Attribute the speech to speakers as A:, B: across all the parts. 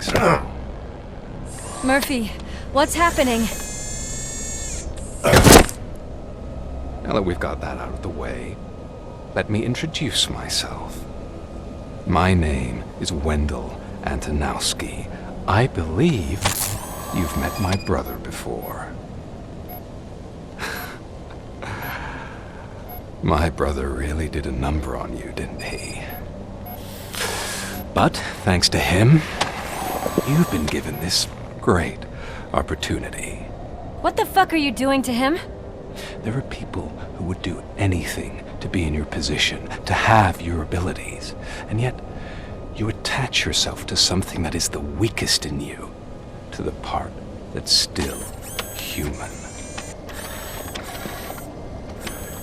A: think so.
B: Murphy, what's happening?
A: Now that we've got that out of the way, let me introduce myself. My name is Wendell Antonowski. I believe you've met my brother before. My brother really did a number on you, didn't he? But thanks to him, you've been given this great opportunity.
B: What the fuck are you doing to him?
A: There are people who would do anything to be in your position, to have your abilities, and yet you attach yourself to something that is the weakest in you, to the part that's still human.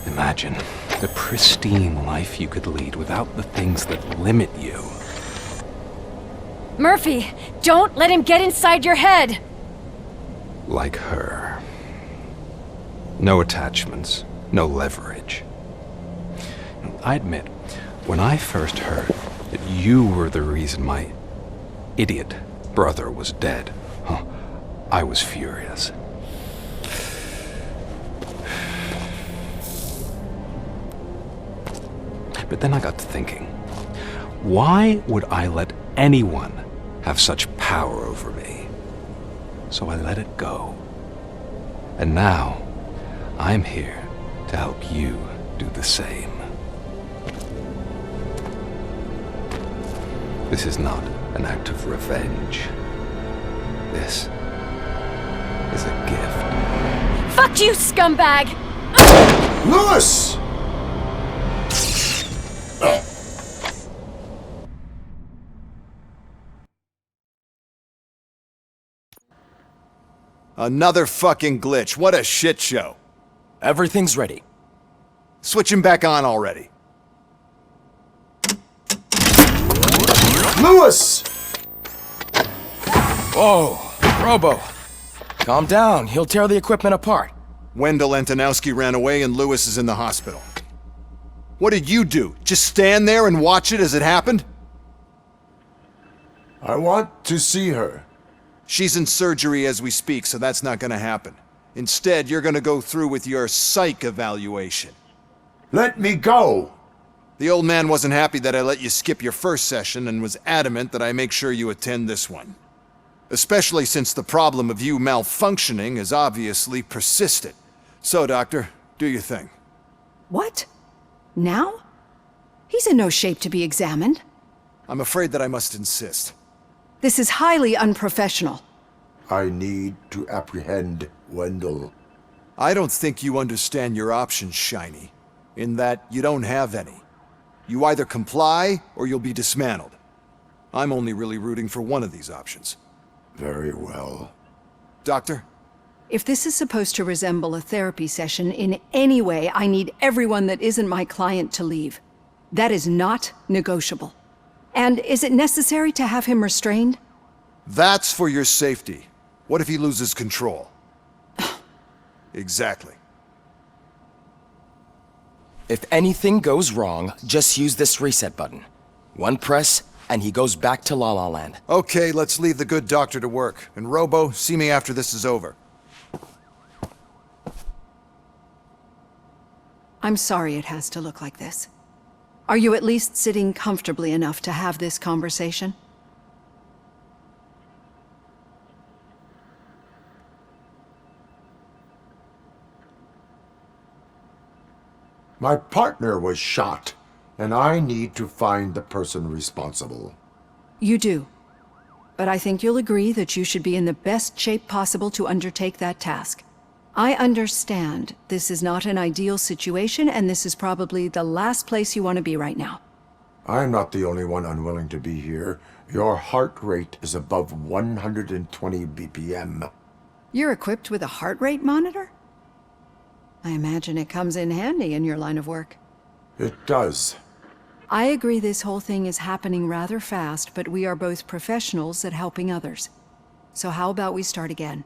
A: Imagine the pristine life you could lead without the things that limit you.
B: Murphy, don't let him get inside your head!
A: Like her. No attachments, no leverage. I admit, when I first heard that you were the reason my idiot brother was dead, I was furious. But then I got to thinking, why would I let anyone have such power over me? So I let it go. And now, I'm here to help you do the same. This is not an act of revenge. This is a gift.
B: Fuck you, scumbag!
C: Lewis!
D: Another fucking glitch. What a shit show.
C: Everything's ready.
D: Switch him back on already. Lewis!
C: Whoa, Robo. Calm down. He'll tear the equipment apart.
D: Wendell Antonowski ran away and Lewis is in the hospital. What did you do? Just stand there and watch it as it happened?
E: I want to see her.
D: She's in surgery as we speak, so that's not gonna happen. Instead, you're gonna go through with your psych evaluation.
E: Let me go!
D: The old man wasn't happy that I let you skip your first session and was adamant that I make sure you attend this one. Especially since the problem of you malfunctioning is obviously persistent. So, Doctor, do your thing.
F: What? Now? He's in no shape to be examined.
D: I'm afraid that I must insist.
F: This is highly unprofessional.
E: I need to apprehend Wendell.
D: I don't think you understand your options, Shiny, in that you don't have any. You either comply or you'll be dismantled. I'm only really rooting for one of these options.
E: Very well.
D: Doctor?
F: If this is supposed to resemble a therapy session in any way, I need everyone that isn't my client to leave. That is not negotiable. And is it necessary to have him restrained?
D: That's for your safety. What if he loses control? Exactly.
C: If anything goes wrong, just use this reset button. One press, and he goes back to La La Land.
D: Okay, let's leave the good doctor to work. And Robo, see me after this is over.
F: I'm sorry it has to look like this. Are you at least sitting comfortably enough to have this conversation?
E: My partner was shot, and I need to find the person responsible.
F: You do. But I think you'll agree that you should be in the best shape possible to undertake that task. I understand this is not an ideal situation, and this is probably the last place you want to be right now.
E: I'm not the only one unwilling to be here. Your heart rate is above 120 BPM.
F: You're equipped with a heart rate monitor? I imagine it comes in handy in your line of work.
E: It does.
F: I agree this whole thing is happening rather fast, but we are both professionals at helping others. So how about we start again?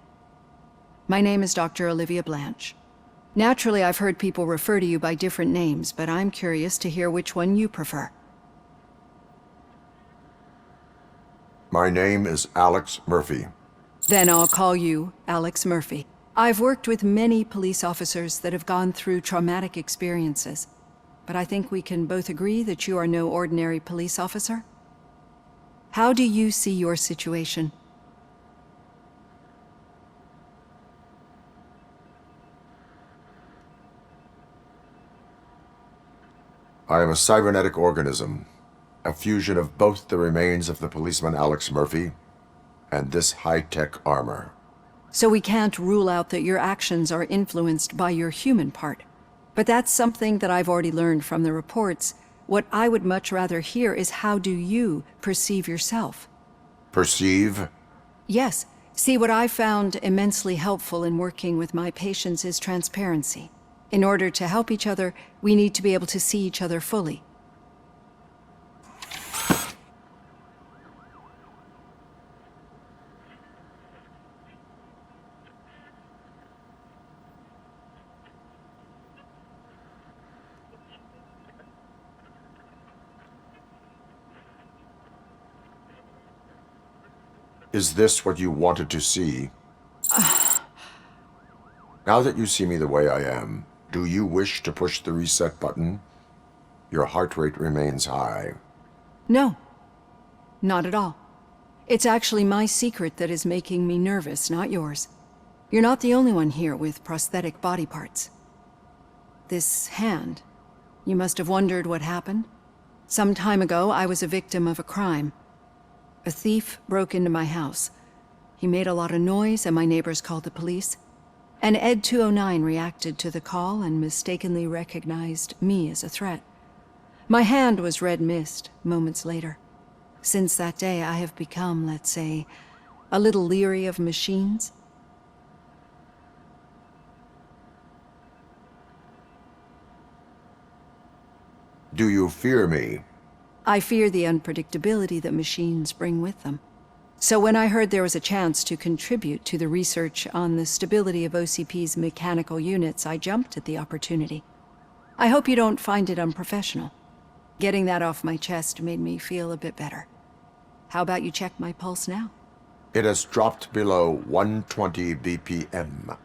F: My name is Dr. Olivia Blanche. Naturally, I've heard people refer to you by different names, but I'm curious to hear which one you prefer.
E: My name is Alex Murphy.
F: Then I'll call you Alex Murphy. I've worked with many police officers that have gone through traumatic experiences, but I think we can both agree that you are no ordinary police officer. How do you see your situation?
E: I am a cybernetic organism, a fusion of both the remains of the policeman Alex Murphy and this high-tech armor.
F: So we can't rule out that your actions are influenced by your human part. But that's something that I've already learned from the reports. What I would much rather hear is how do you perceive yourself?
E: Perceive?
F: Yes. See, what I found immensely helpful in working with my patients is transparency. In order to help each other, we need to be able to see each other fully.
E: Is this what you wanted to see? Now that you see me the way I am, do you wish to push the reset button? Your heart rate remains high.
F: No, not at all. It's actually my secret that is making me nervous, not yours. You're not the only one here with prosthetic body parts. This hand, you must have wondered what happened. Some time ago, I was a victim of a crime. A thief broke into my house. He made a lot of noise and my neighbors called the police. And Ed 209 reacted to the call and mistakenly recognized me as a threat. My hand was red mist moments later. Since that day, I have become, let's say, a little leery of machines.
E: Do you fear me?
F: I fear the unpredictability that machines bring with them. So when I heard there was a chance to contribute to the research on the stability of OCP's mechanical units, I jumped at the opportunity. I hope you don't find it unprofessional. Getting that off my chest made me feel a bit better. How about you check my pulse now?
E: It has dropped below 120 BPM.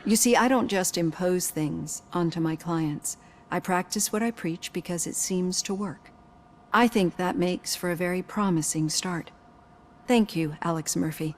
F: You see, I don't just impose things onto my clients. I practice what I preach because it seems to work. I think that makes for a very promising start. Thank you, Alex Murphy.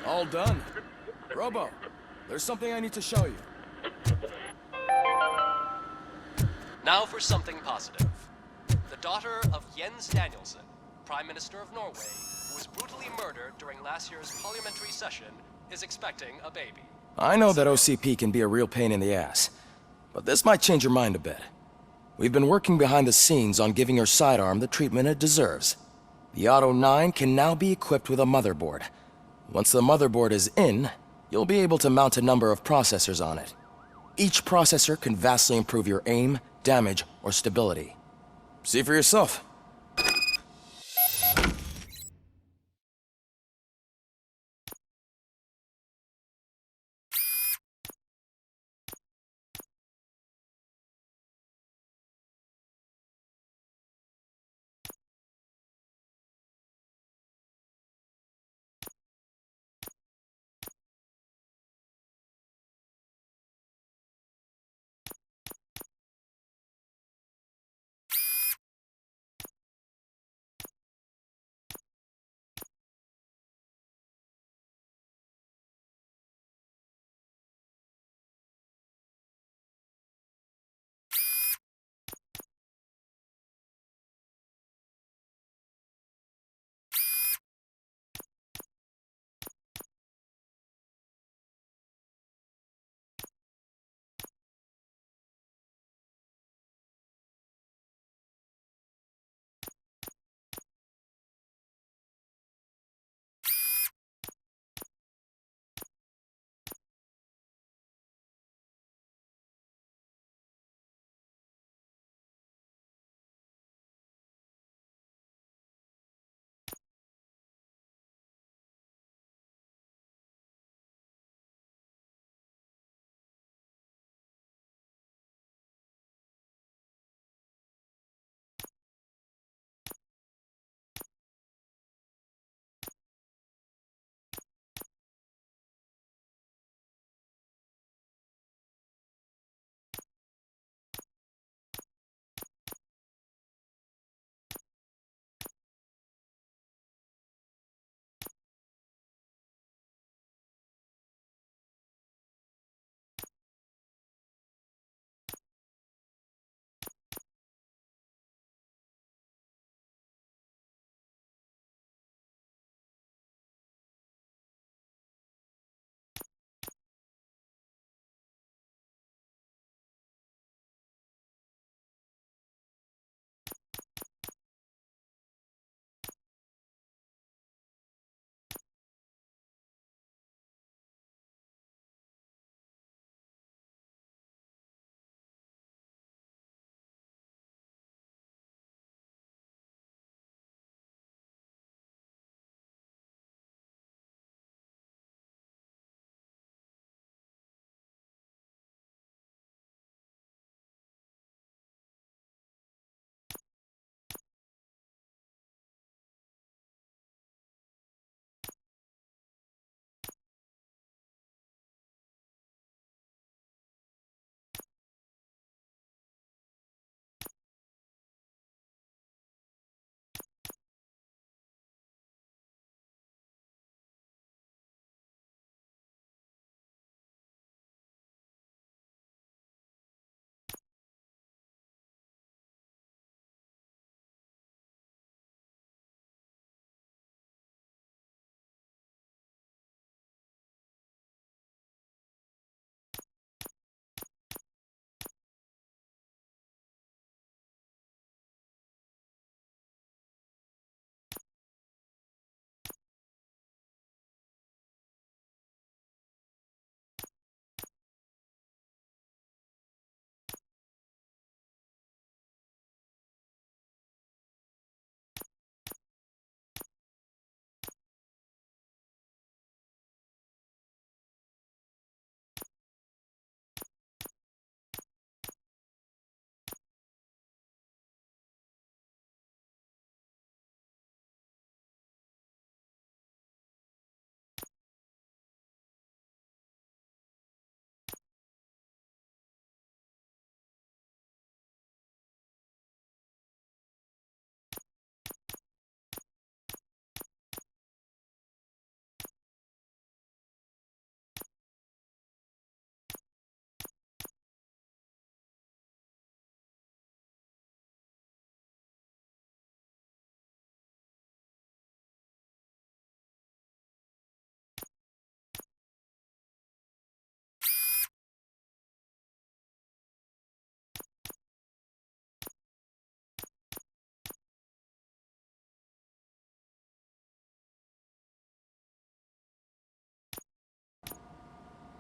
C: All done. Robo, there's something I need to show you.
G: Now for something positive. The daughter of Jens Danielson, Prime Minister of Norway, who was brutally murdered during last year's parliamentary session, is expecting a baby.
C: I know that OCP can be a real pain in the ass, but this might change your mind a bit. We've been working behind the scenes on giving her sidearm the treatment it deserves. The Auto 9 can now be equipped with a motherboard. Once the motherboard is in, you'll be able to mount a number of processors on it. Each processor can vastly improve your aim, damage, or stability. See for yourself.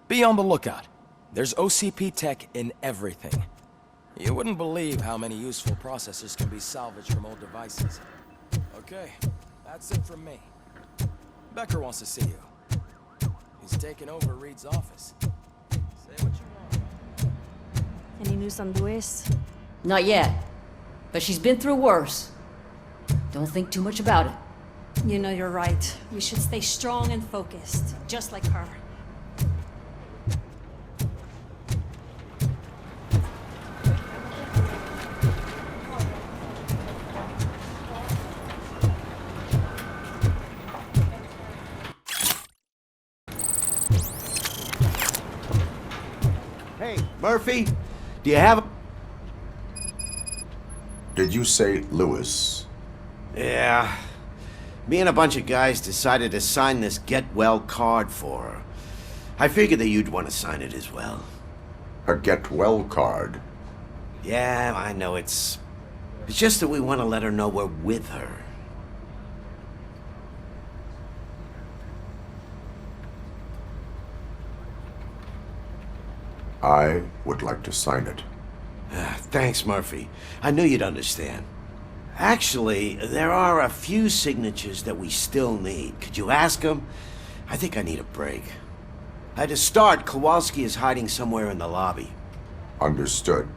C: Be on the lookout. There's OCP tech in everything. You wouldn't believe how many useful processors can be salvaged from old devices. Okay, that's it from me. Becker wants to see you. He's taken over Reed's office. Say what you want.
H: Any news on Luis?
I: Not yet. But she's been through worse. Don't think too much about it.
H: You know you're right. We should stay strong and focused, just like her.
J: Hey, Murphy, do you have a...
E: Did you say Lewis?
J: Yeah. Me and a bunch of guys decided to sign this get well card for her. I figured that you'd want to sign it as well.
E: A get well card?
J: Yeah, I know it's just that we want to let her know we're with her.
E: I would like to sign it.
J: Thanks, Murphy. I knew you'd understand. Actually, there are a few signatures that we still need. Could you ask them? I think I need a break. To start, Kowalski is hiding somewhere in the lobby.
E: Understood.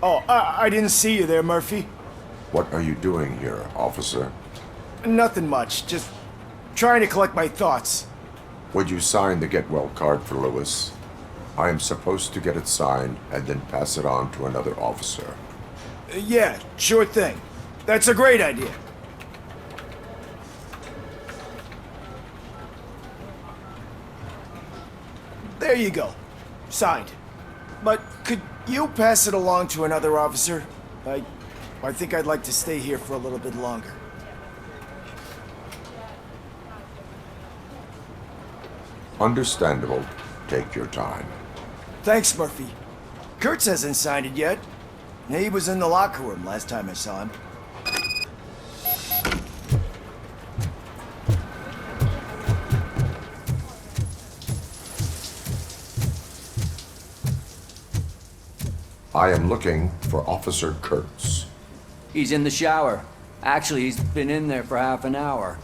K: Oh, I didn't see you there, Murphy.
E: What are you doing here, officer?
K: Nothing much, just trying to collect my thoughts.
E: Would you sign the get well card for Lewis? I am supposed to get it signed and then pass it on to another officer.
K: Yeah, sure thing. That's a great idea. There you go. Signed. But could you pass it along to another officer? I think I'd like to stay here for a little bit longer.
E: Understandable. Take your time.
K: Thanks, Murphy. Kurtz hasn't signed it yet. He was in the locker room last time I saw him.
E: I am looking for Officer Kurtz.
L: He's in the shower. Actually, he's been in there for half an hour.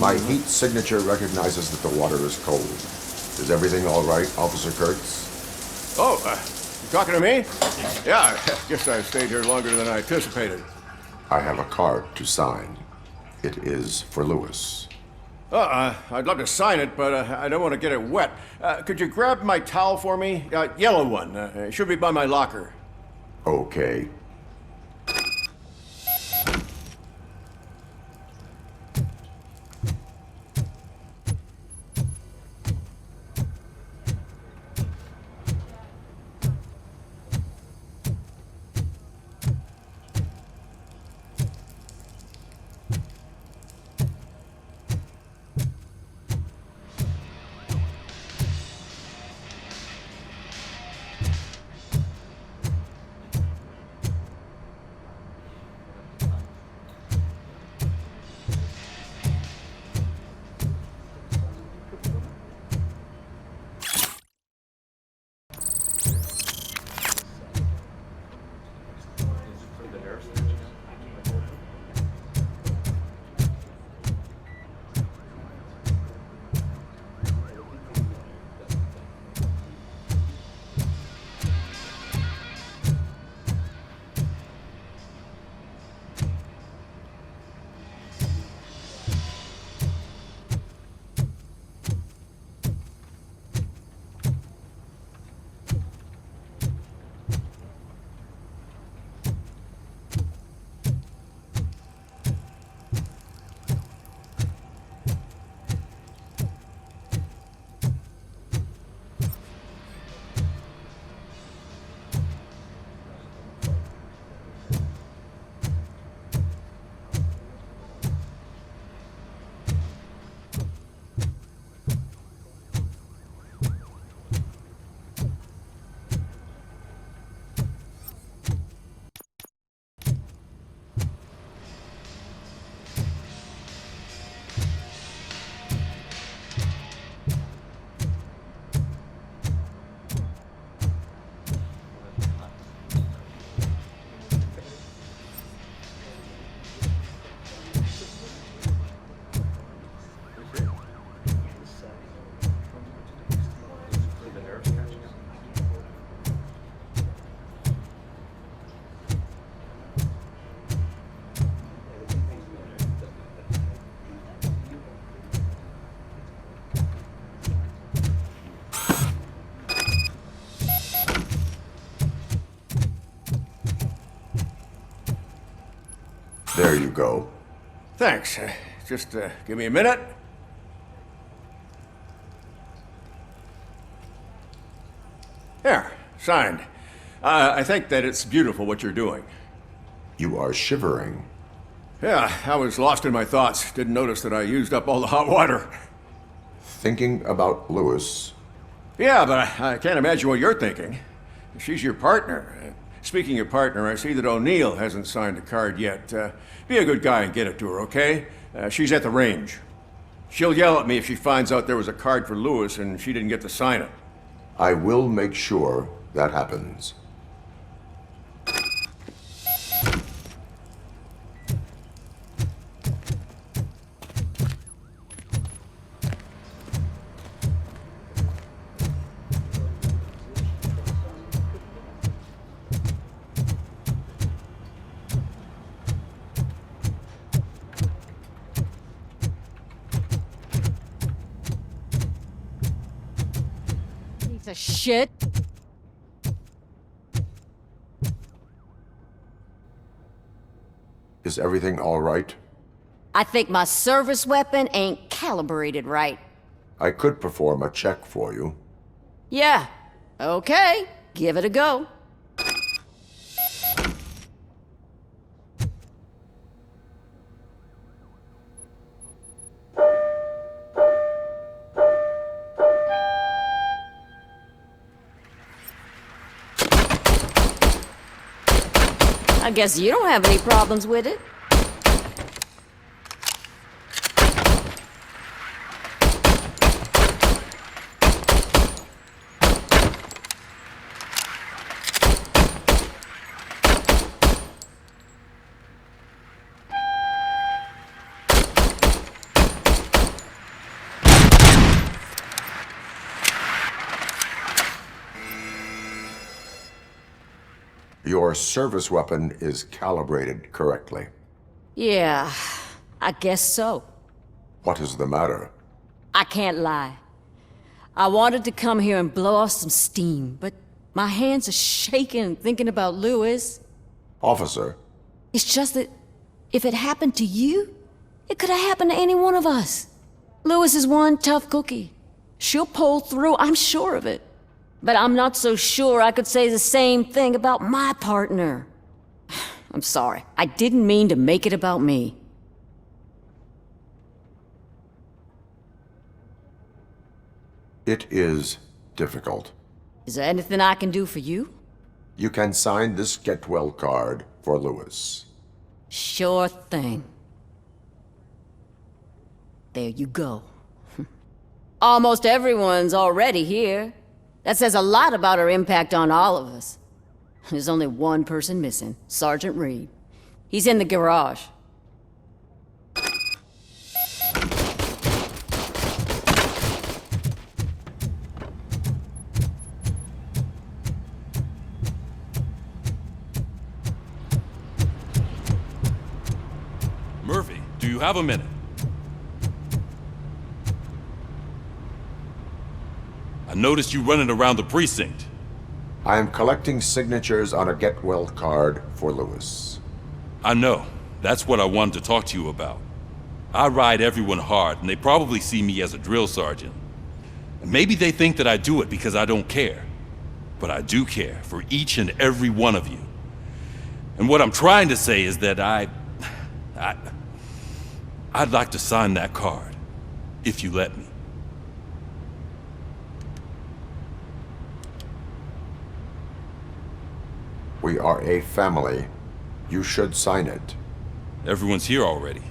E: My heat signature recognizes that the water is cold. Is everything all right, Officer Kurtz?
M: Oh, you talking to me? Yeah, I guess I stayed here longer than I anticipated.
E: I have a card to sign. It is for Lewis.
M: I'd love to sign it, but I don't want to get it wet. Could you grab my towel for me? Yellow one. It should be by my locker.
E: Okay. There you go.
M: Thanks. Just give me a minute. There, signed. I think that it's beautiful what you're doing.
E: You are shivering.
M: Yeah, I was lost in my thoughts. Didn't notice that I used up all the hot water.
E: Thinking about Lewis.
M: Yeah, but I can't imagine what you're thinking. She's your partner. Speaking of partner, I see that O'Neill hasn't signed a card yet. Be a good guy and get it to her, okay? She's at the range. She'll yell at me if she finds out there was a card for Lewis and she didn't get to sign it.
E: I will make sure that happens.
B: Piece of shit.
E: Is everything all right?
I: I think my service weapon ain't calibrated right.
E: I could perform a check for you.
I: Yeah, okay, give it a go. I guess you don't have any problems with it.
E: Your service weapon is calibrated correctly.
I: Yeah, I guess so.
E: What is the matter?
I: I can't lie. I wanted to come here and blow off some steam, but my hands are shaking thinking about Lewis.
E: Officer,
I: It's just that if it happened to you, it could have happened to any one of us. Lewis is one tough cookie. She'll pull through, I'm sure of it. But I'm not so sure I could say the same thing about my partner. I'm sorry. I didn't mean to make it about me.
E: it is difficult.
I: Is there anything I can do for you?
E: You can sign this Get Well card for Lewis.
I: Sure thing. There you go. Almost everyone's already here. That says a lot about her impact on all of us. There's only one person missing, Sergeant Reed. He's in the garage.
N: Murphy, do you have a minute? I noticed you running around the precinct.
E: I am collecting signatures on a Get Well card for Lewis.
N: I know. That's what I wanted to talk to you about. I ride everyone hard, and they probably see me as a drill sergeant. And maybe they think that I do it because I don't care. But I do care for each and every one of you. And what I'm trying to say is that I'd like to sign that card, if you let me.
E: We are a family. You should sign it.
N: Everyone's here already.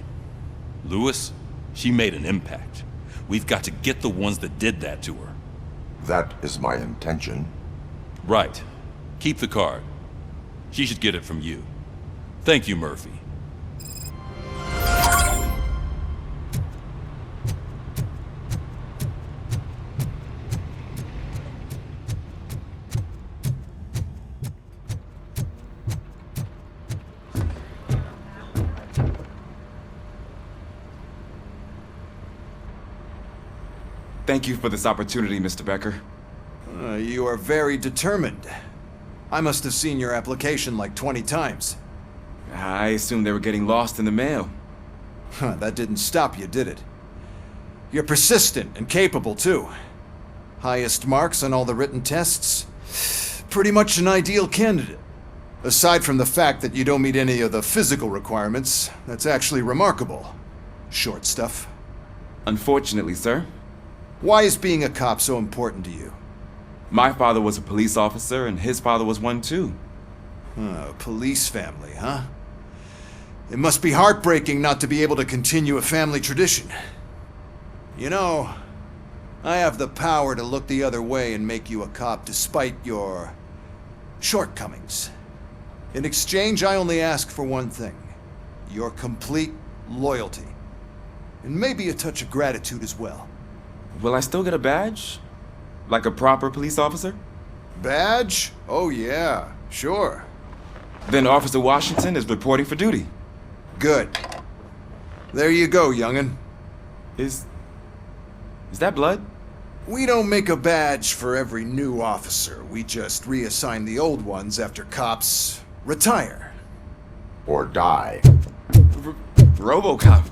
N: Lewis, she made an impact. We've got to get the ones that did that to her.
E: That is my intention.
N: Right. Keep the card. She should get it from you. Thank you, Murphy.
O: Thank you for this opportunity, Mr. Becker.
D: You are very determined. I must have seen your application like 20 times.
O: I assumed they were getting lost in the mail.
D: Huh, that didn't stop you, did it? You're persistent and capable, too. Highest marks on all the written tests. Pretty much an ideal candidate. Aside from the fact that you don't meet any of the physical requirements, that's actually remarkable. Short stuff.
O: Unfortunately, sir.
D: Why is being a cop so important to you?
O: My father was a police officer, and his father was one too.
D: A police family, huh? It must be heartbreaking not to be able to continue a family tradition. You know, I have the power to look the other way and make you a cop despite your shortcomings. In exchange, I only ask for one thing. Your complete loyalty. And maybe a touch of gratitude as well.
O: Will I still get a badge? Like a proper police officer?
D: Badge? Oh yeah, sure.
O: Then Officer Washington is reporting for duty.
D: Good. There you go, young'un.
O: Is that blood?
D: We don't make a badge for every new officer. We just reassign the old ones after cops retire.
E: Or die.
O: Robocop.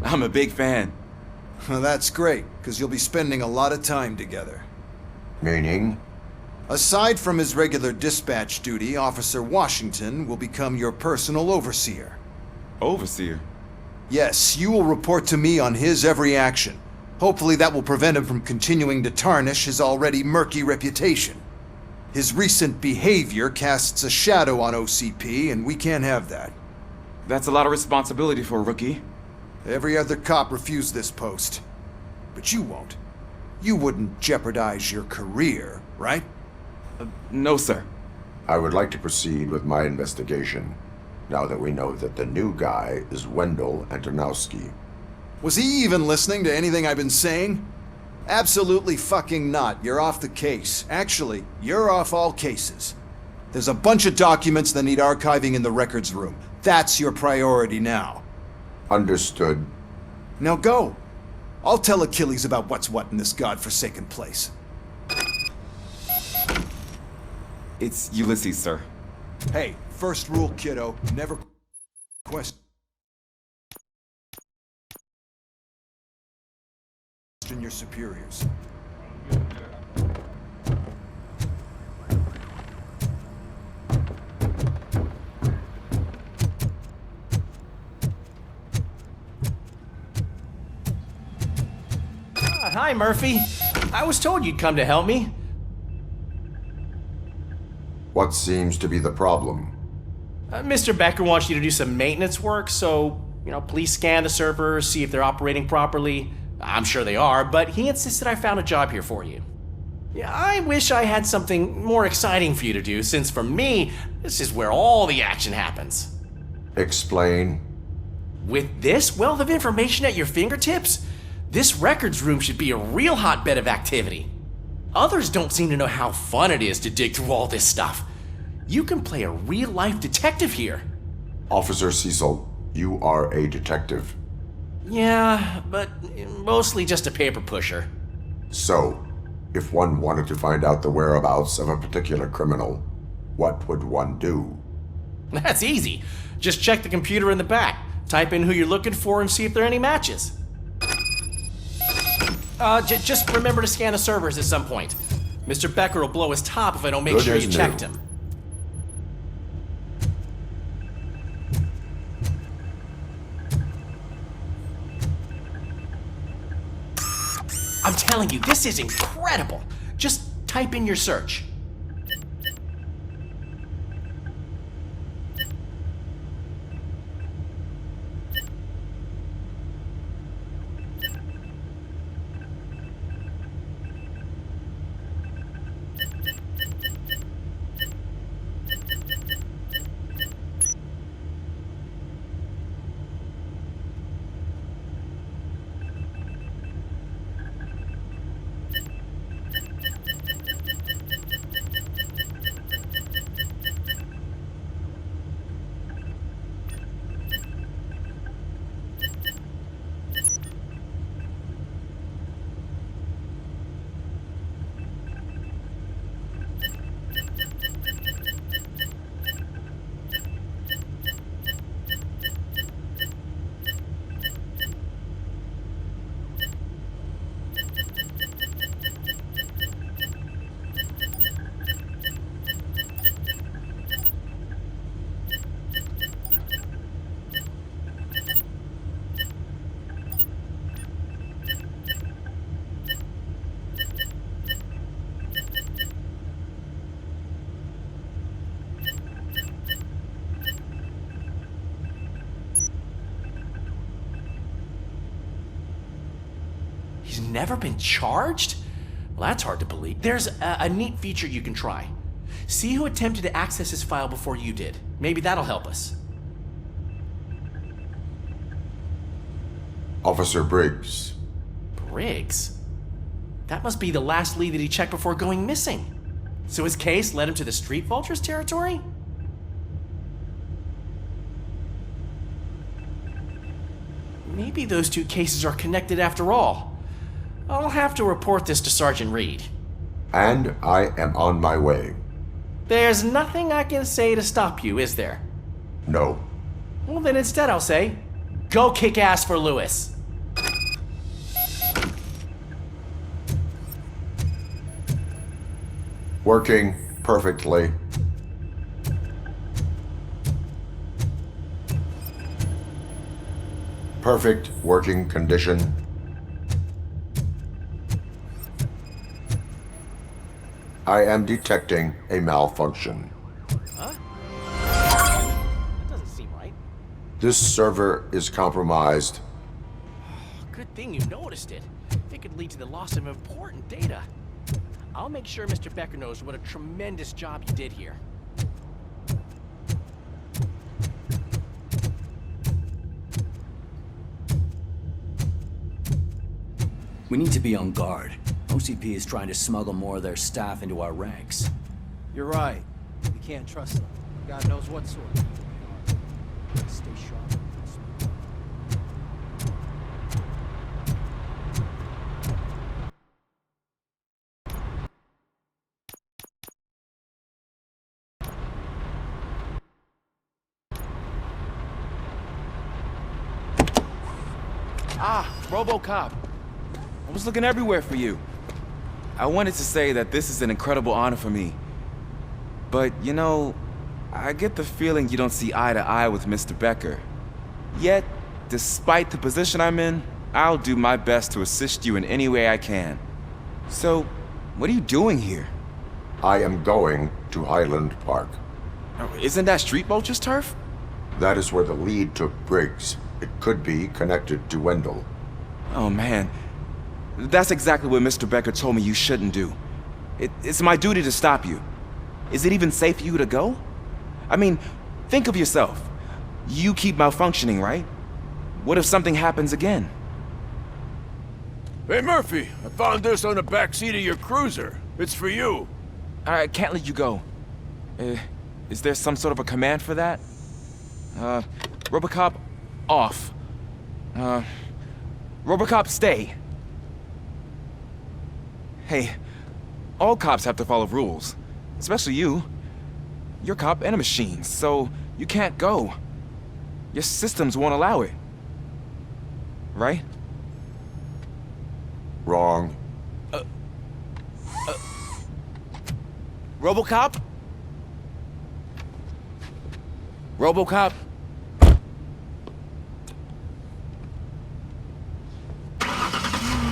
O: I'm a big fan.
D: Well, that's great, because you'll be spending a lot of time together.
E: Meaning?
D: Aside from his regular dispatch duty, Officer Washington will become your personal overseer.
O: Overseer?
D: Yes, you will report to me on his every action. Hopefully that will prevent him from continuing to tarnish his already murky reputation. His recent behavior casts a shadow on OCP, and we can't have that.
O: That's a lot of responsibility for a rookie.
D: Every other cop refused this post. But you won't. You wouldn't jeopardize your career, right?
O: No, sir.
E: I would like to proceed with my investigation, now that we know that the new guy is Wendell Antonowski.
D: Was he even listening to anything I've been saying? Absolutely fucking not. You're off the case. Actually, you're off all cases. There's a bunch of documents that need archiving in the records room. That's your priority now.
E: Understood.
D: Now go. I'll tell Achilles about what's what in this godforsaken place.
O: It's Ulysses, sir.
D: Hey, first rule, kiddo. Never question your superiors.
P: Hi, Murphy. I was told you'd come to help me.
E: What seems to be the problem?
P: Mr. Becker wants you to do some maintenance work, so, please scan the servers, see if they're operating properly. I'm sure they are, but he insisted I found a job here for you. Yeah, I wish I had something more exciting for you to do, since for me, this is where all the action happens.
E: Explain.
P: With this wealth of information at your fingertips, this records room should be a real hotbed of activity. Others don't seem to know how fun it is to dig through all this stuff. You can play a real-life detective here.
E: Officer Cecil, you are a detective.
P: Yeah, but mostly just a paper pusher.
E: So, if one wanted to find out the whereabouts of a particular criminal, what would one do?
P: That's easy. Just check the computer in the back, type in who you're looking for, and see if there are any matches. Just remember to scan the servers at some point. Mr. Becker will blow his top if I don't make
E: Good
P: sure
E: as
P: you
E: new.
P: checked him. I'm telling you, this is incredible. Just type in your search. never been charged? Well, that's hard to believe. There's a neat feature you can try. See who attempted to access his file before you did. Maybe that'll help us.
E: Officer Briggs.
P: Briggs? That must be the last lead that he checked before going missing. So his case led him to the Street Vultures territory? Maybe those two cases are connected after all. I'll have to report this to Sergeant Reed.
E: And I am on my way.
P: There's nothing I can say to stop you, is there?
E: No.
P: Well, then instead I'll say, go kick ass for Lewis.
E: Working perfectly. Perfect working condition. I am detecting a malfunction.
P: Huh? That doesn't seem right.
E: This server is compromised.
P: Good thing you noticed it. It could lead to the loss of important data. I'll make sure Mr. Becker knows what a tremendous job you did here.
L: We need to be on guard. OCP is trying to smuggle more of their staff into our ranks.
Q: You're right. We can't trust them. God knows what sort of people they are. Stay sharp.
O: Ah, Robocop. I was looking everywhere for you. I wanted to say that this is an incredible honor for me. But, you know, I get the feeling you don't see eye to eye with Mr. Becker. Yet, despite the position I'm in, I'll do my best to assist you in any way I can. So, what are you doing here?
E: I am going to Highland Park.
O: Isn't that Street Vulture's turf?
E: That is where the lead took Briggs. It could be connected to Wendell.
O: Oh man, that's exactly what Mr. Becker told me you shouldn't do. It's my duty to stop you. Is it even safe for you to go? I mean, think of yourself. You keep malfunctioning, right? What if something happens again?
M: Hey, Murphy, I found this on the back seat of your cruiser. It's for you.
O: I can't let you go. Is there some sort of a command for that? Robocop, off. Robocop, stay. Hey, all cops have to follow rules. Especially you. You're a cop and a machine, so you can't go. Your systems won't allow it. Right?
E: Wrong.
O: Robocop? Robocop?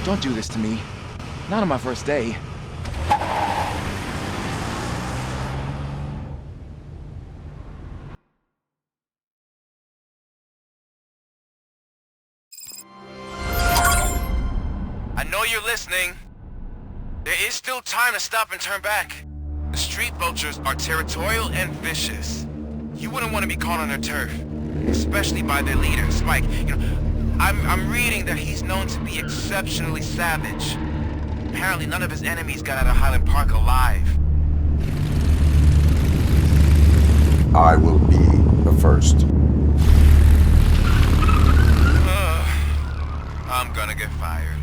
O: Don't do this to me. Not on my first day.
R: I know you're listening. There is still time to stop and turn back. The Street Vultures are territorial and vicious. You wouldn't want to be caught on their turf, especially by their leader, Spike. You know, I'm reading that he's known to be exceptionally savage. Apparently none of his enemies got out of Highland Park alive.
E: I will be the first.
R: I'm gonna get fired.